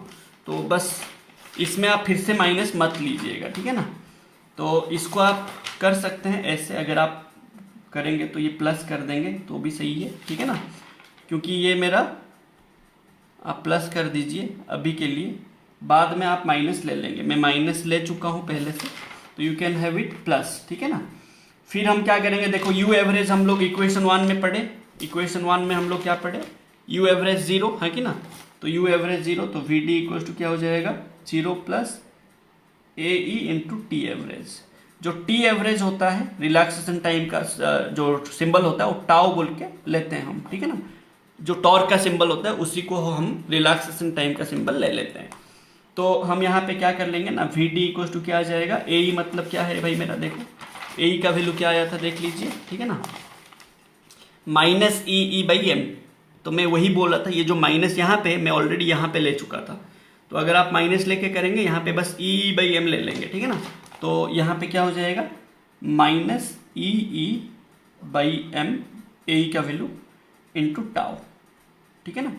तो बस इसमें आप फिर से माइनस मत लीजिएगा, ठीक है ना। तो इसको आप कर सकते हैं ऐसे, अगर आप करेंगे तो ये प्लस कर देंगे तो भी सही है, ठीक है ना। क्योंकि ये मेरा आप प्लस कर दीजिए अभी के लिए, बाद में आप माइनस ले लेंगे, मैं माइनस ले चुका हूं पहले से, तो you can have it plus, ठीक है ना। फिर हम क्या करेंगे, देखो यू एवरेज हम लोग इक्वेशन 1 में पढ़े, इक्वेशन 1 में हम लोग क्या पढ़े, यू एवरेज 0 है कि ना। तो यू एवरेज 0, तो Vd इक्वल टू क्या हो जाएगा, 0 plus AE into T average. जो टी एवरेज होता है रिलैक्सेशन टाइम का जो सिंबल होता है वो टाउ बोल के लेते हैं हम, ठीक है ना। जो टॉर्क का सिंबल होता है उसी को हम रिलैक्सेशन टाइम का सिंबल ले लेते हैं। तो हम यहाँ पे क्या कर लेंगे ना, Vd इक्वल टू क्या आ जाएगा, AE मतलब क्या है भाई मेरा, देखो AE का वैल्यू क्या आया था देख लीजिए, ठीक है ना, माइनस EE बाई एम। तो मैं वही बोल रहा था, ये जो माइनस यहाँ पे मैं ऑलरेडी यहाँ पे ले चुका था, तो अगर आप माइनस लेके करेंगे यहाँ पे बस EE बाई एम ले लेंगे, ठीक है ना। तो यहाँ पे क्या हो जाएगा, minus EE by m, AE का वैल्यू इंटू टाउ, ठीक है ना।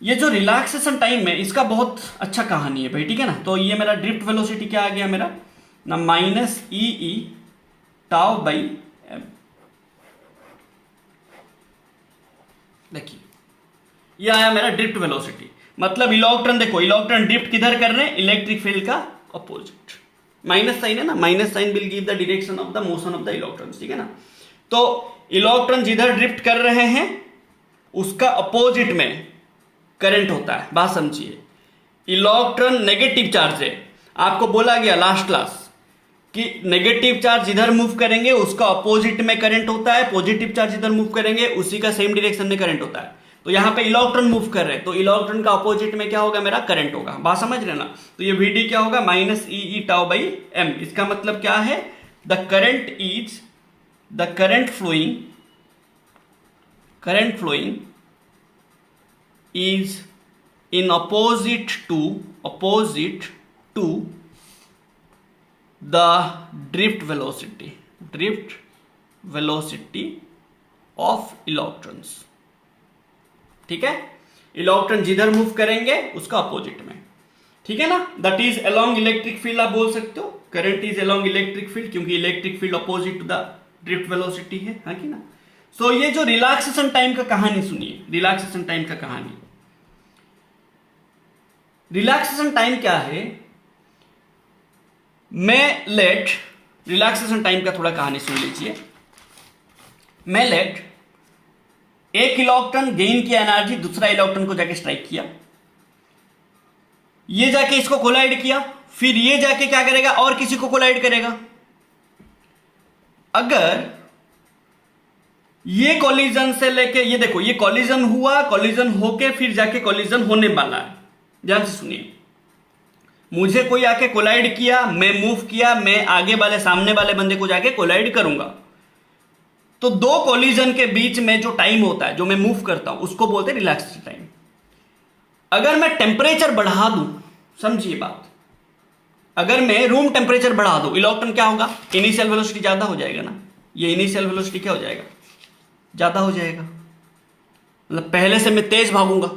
ये जो रिलैक्सेशन टाइम है इसका बहुत अच्छा कहानी है भाई, ठीक है ना। तो ये मेरा ड्रिफ्ट वेलोसिटी क्या आ गया मेरा ना, minus EE tau by m. देखिए ये आया मेरा ड्रिफ्ट वेलोसिटी, मतलब इलेक्ट्रॉन, देखो इलेक्ट्रॉन ड्रिफ्ट किधर कर रहे हैं, इलेक्ट्रिक फील्ड का अपोजिट, माइनस साइन है ना, minus sign will give the direction of the motion of the electrons, ठीक है ना। तो इलेक्ट्रॉन जिधर ड्रिफ्ट कर रहे हैं उसका अपोजिट में करंट होता है, बात समझिए। इलेक्ट्रॉन नेगेटिव चार्ज है, आपको बोला गया लास्ट क्लास कि नेगेटिव चार्ज जिधर मूव करेंगे उसका अपोजिट में करंट होता है, पॉजिटिव चार्ज जिधर मूव करेंगे उसी का सेम डायरेक्शन में करंट होता है। तो यहां पे इलेक्ट्रॉन मूव कर रहे हैं, तो इलेक्ट्रॉन का अपोजिट में क्या होगा, मेरा करंट होगा, बात समझ रहे ना। तो ये Vd क्या होगा, minus EE tau by m. इसका मतलब क्या है, the current flowing is in opposite to the drift velocity of electrons, ठीक है। इलेक्ट्रॉन जिधर मूव करेंगे उसका अपोजिट में, ठीक है ना। That is along electric field, आप बोल सकते हो current is along electric field, क्योंकि electric field opposite to the drift velocity है कि ना। सो ये जो रिलैक्सेशन टाइम का कहानी सुनिए, रिलैक्सेशन टाइम का कहानी, रिलैक्सेशन टाइम क्या है, मैं लेट रिलैक्सेशन टाइम का थोड़ा कहानी सुन लीजिए। मैं लेट एक इलेक्ट्रॉन गेन किया एनर्जी, दूसरा इलेक्ट्रॉन को जाके स्ट्राइक किया, ये जाके इसको कोलाइड किया, फिर ये जाके क्या करेगा और किसी को कोलाइड करेगा। अगर ये कॉलिजन से लेके ये देखो, ये कॉलिजन हुआ, कॉलिजन होके फिर जाके कॉलिजन होने वाला है, ध्यान से सुनिए। मुझे कोई आके कोलाइड किया, मैं मूव किया, मैं आगे वाले सामने वाले बंदे को जाके कोलाइड करूंगा, तो दो कॉलिजन के बीच में जो टाइम होता है, जो मैं मूव करता हूं, उसको बोलते हैं रिलैक्सेशन टाइम। अगर मैं टेम्परेचर बढ़ा दूं, समझिए बात, अगर मैं रूम टेम्परेचर बढ़ा दूं, इलेक्ट्रॉन क्या होगा, इनिशियल वेलोसिटी ज्यादा हो जाएगा ना, ये इनिशियल वेलोसिटी क्या हो जाएगा, ज्यादा हो जाएगा, मतलब पहले से मैं तेज भागूंगा।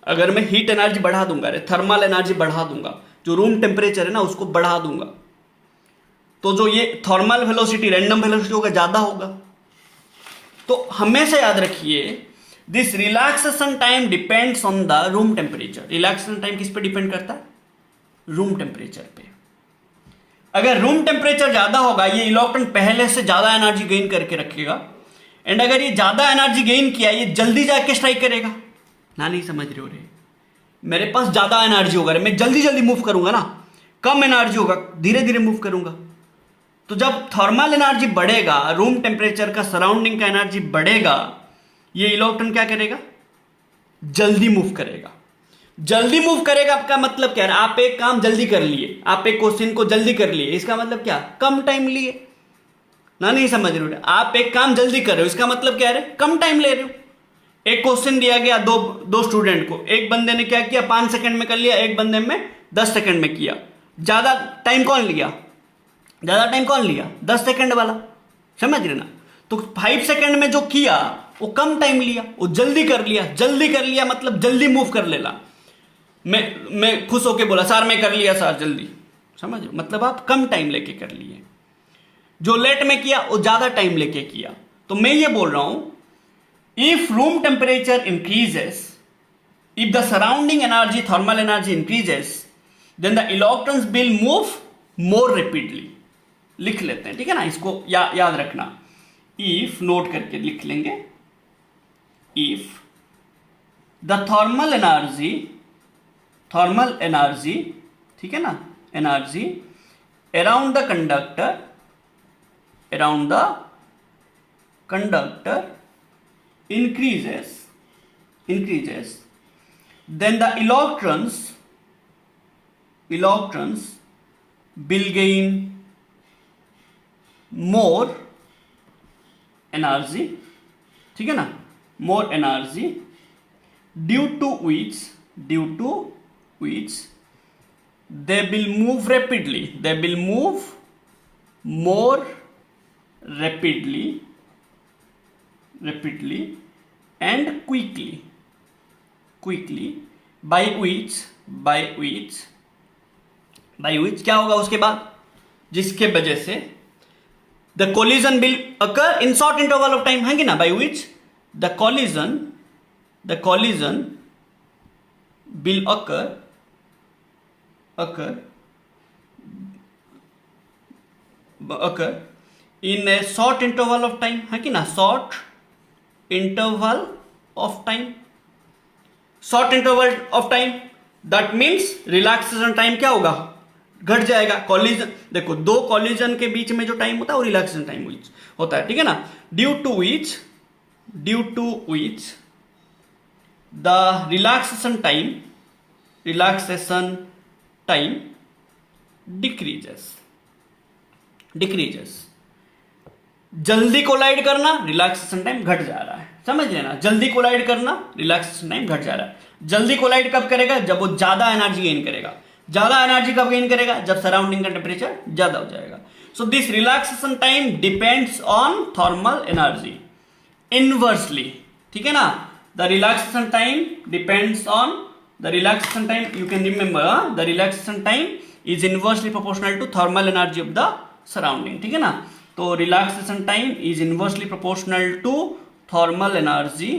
अगर मैं हीट एनर्जी बढ़ा दूंगा, थर्मल एनर्जी बढ़ा दूंगा, जो रूम टेम्परेचर है ना उसको बढ़ा दूंगा, तो जो ये थर्मल वेलोसिटी, रैंडम वेलोसिटी होगा, ज्यादा होगा। तो हमेशा याद रखिए, this relaxation time depends on the room temperature. Relaxation time किस पे डिपेंड करता है? रूम टेम्परेचर पे। अगर रूम टेम्परेचर ज्यादा होगा, ये इलेक्ट्रॉन पहले से ज्यादा एनर्जी गेन करके रखेगा, एंड अगर ये ज्यादा एनर्जी गेन किया, ये जल्दी जाके स्ट्राइक करेगा ना। नहीं समझ रहे हो रे? मेरे पास ज्यादा एनर्जी होगा, मैं जल्दी जल्दी मूव करूंगा ना, कम एनर्जी होगा, धीरे धीरे मूव करूंगा। तो जब थर्मल एनर्जी बढ़ेगा, रूम टेम्परेचर का, सराउंडिंग का एनर्जी बढ़ेगा, ये इलेक्ट्रॉन क्या करेगा? जल्दी मूव करेगा। जल्दी मूव करेगा आपका मतलब क्या है? आप एक काम जल्दी कर लिए, आप एक क्वेश्चन को जल्दी कर लिए, इसका मतलब क्या? कम टाइम लिए ना। नहीं समझ रहे हो? आप एक काम जल्दी कर रहे हो, इसका मतलब क्या है? कम टाइम ले रहे हो। एक क्वेश्चन दिया गया दो स्टूडेंट को, एक बंदे ने क्या किया? 5 सेकंड में कर लिया, एक बंदे में 10 सेकंड में किया। ज्यादा टाइम कौन लिया? 10 सेकंड वाला। समझ रहे ना? तो 5 सेकंड में जो किया वो कम टाइम लिया, वो जल्दी कर लिया। जल्दी कर लिया मतलब जल्दी मूव कर लेना। मैं खुश होके बोला, सर मैं कर लिया सर जल्दी। समझ रहे? मतलब आप कम टाइम लेके कर लिए। जो लेट में किया वो ज्यादा टाइम लेके किया। तो मैं ये बोल रहा हूं, if room temperature increases, if the surrounding energy, thermal energy increases, then the electrons will move more rapidly. लिख लेते हैं, ठीक है ना? इसको याद रखना। इफ, नोट करके लिख लेंगे, इफ द थर्मल एनर्जी, ठीक है ना, energy around the conductor, increases, then the electrons will gain more energy, ठीक है ना, more energy, due to which they will move rapidly, they will move more rapidly and quickly, by which क्या होगा उसके बाद? जिसके वजह से the collision will occur in short interval of time, है कि ना? by which the collision will occur in a short interval of time, है कि ना? short interval of time, that means relaxation time क्या होगा? घट जाएगा। कॉलिजन, देखो दो कॉलिजन के बीच में जो टाइम होता है वो रिलैक्सेशन टाइम होता है, ठीक है ना? Due to which the relaxation time decreases. जल्दी कोलाइड करना, रिलैक्सेशन टाइम घट जा रहा है। समझ लेना, जल्दी कोलाइड करना, रिलैक्सेशन टाइम घट जा रहा है। जल्दी कोलाइड कब करेगा? जब वो ज्यादा एनर्जी गेन करेगा। ज्यादा एनर्जी कब गेन करेगा? जब सराउंडिंग का टेम्परेचर ज्यादा हो जाएगा। So this relaxation time depends on thermal energy inversely, ठीक है ना? The relaxation time depends on you can remember, the relaxation time is inversely proportional to thermal energy of the surrounding, ठीक है ना? तो relaxation time is inversely proportional to thermal energy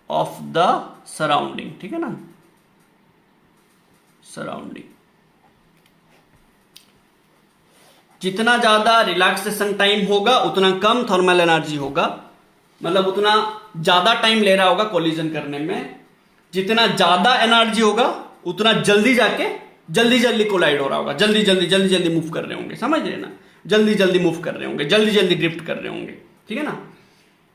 of the surrounding, ठीक है ना? Surrounding. जितना ज्यादा relaxation time होगा उतना कम थर्मल एनर्जी होगा, मतलब उतना ज्यादा टाइम ले रहा होगा कोलिजन करने में। जितना ज्यादा एनर्जी होगा उतना जल्दी जाके जल्दी कोलाइड हो रहा होगा, जल्दी मूव कर रहे होंगे। समझ रहे ना? जल्दी मूव कर रहे होंगे, जल्दी ड्रिफ्ट कर रहे होंगे, ठीक है ना?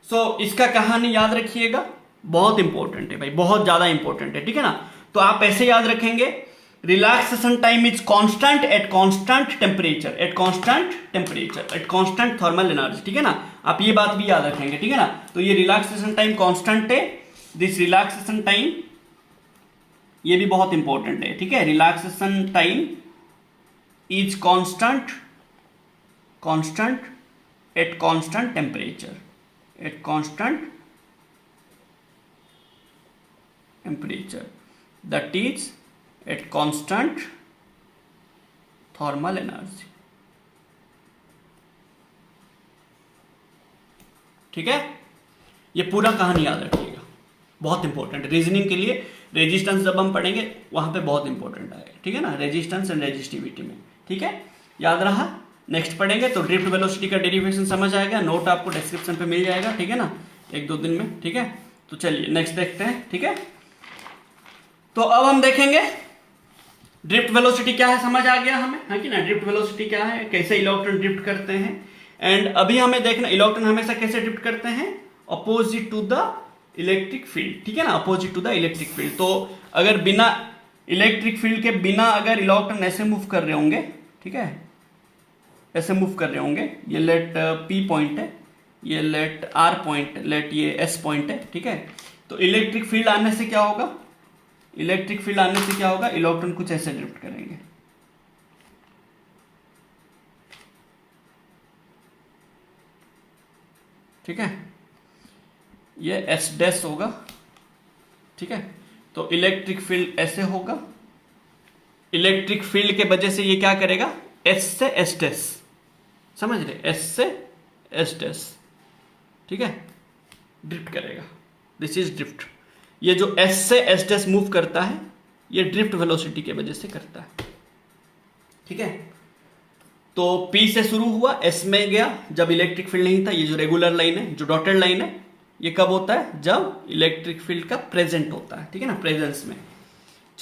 सो इसका कहानी याद रखिएगा, बहुत इंपॉर्टेंट है भाई, बहुत ज्यादा इंपॉर्टेंट है, ठीक है ना? तो आप ऐसे याद रखेंगे, relaxation time is constant at constant temperature, at constant thermal energy, ठीक है ना? आप ये बात भी याद रखेंगे, ठीक है ना? तो ये रिलैक्सेशन टाइम कांस्टेंट है, दिस रिलैक्सेशन टाइम, ये भी बहुत इंपॉर्टेंट है, ठीक है? Relaxation time is constant at constant temperature, that is at constant thermal energy. ठीक है, ये पूरा कहानी याद रखिएगा, बहुत इंपॉर्टेंट रीजनिंग के लिए। रेजिस्टेंस जब हम पढ़ेंगे वहां पे बहुत इंपॉर्टेंट आएगा, ठीक है ना, रेजिस्टेंस एंड रेजिस्टिविटी में। ठीक है, याद रहा। नेक्स्ट पढ़ेंगे तो ड्रिफ्ट वेलोसिटी का डेरिवेशन समझ आएगा, नोट आपको डिस्क्रिप्शन पे मिल जाएगा, ठीक है ना, 1-2 दिन में। ठीक है, तो चलिए नेक्स्ट देखते हैं। ठीक है, तो अब हम देखेंगे ड्रिफ्ट वेलोसिटी क्या है, समझ आ गया हमें, है कि ना, ड्रिफ्ट वेलोसिटी क्या है, कैसे इलेक्ट्रॉन ड्रिफ्ट करते हैं। एंड अभी हमें देखना इलेक्ट्रॉन हमेशा कैसे ड्रिफ्ट करते हैं, opposite to the electric field. ठीक है ना, opposite to the electric field. तो अगर बिना इलेक्ट्रिक फील्ड के बिना अगर इलेक्ट्रॉन ऐसे मूव कर रहे होंगे, ठीक है, ऐसे मूव कर रहे होंगे, ये लेट P पॉइंट है, ये लेट R पॉइंट, लेट ये S पॉइंट है। ठीक है, तो इलेक्ट्रिक फील्ड आने से क्या होगा, इलेक्ट्रिक फील्ड आने से क्या होगा, इलेक्ट्रॉन कुछ ऐसे ड्रिफ्ट करेंगे। ठीक है, ये S डैश होगा। ठीक है, तो इलेक्ट्रिक फील्ड ऐसे होगा, इलेक्ट्रिक फील्ड के वजह से ये क्या करेगा, S से S डैश, समझ रहे, S से S डैश, ठीक है, ड्रिफ्ट करेगा। This is drift. ये जो S से S डैश मूव करता है ये ड्रिफ्ट वेलोसिटी के वजह से करता है। ठीक है, तो P से शुरू हुआ, S में गया जब इलेक्ट्रिक फील्ड नहीं था। ये जो रेगुलर लाइन है, जो डॉटेड लाइन है, ये कब होता है, जब इलेक्ट्रिक फील्ड का प्रेजेंट होता है। ठीक है ना, प्रेजेंस में।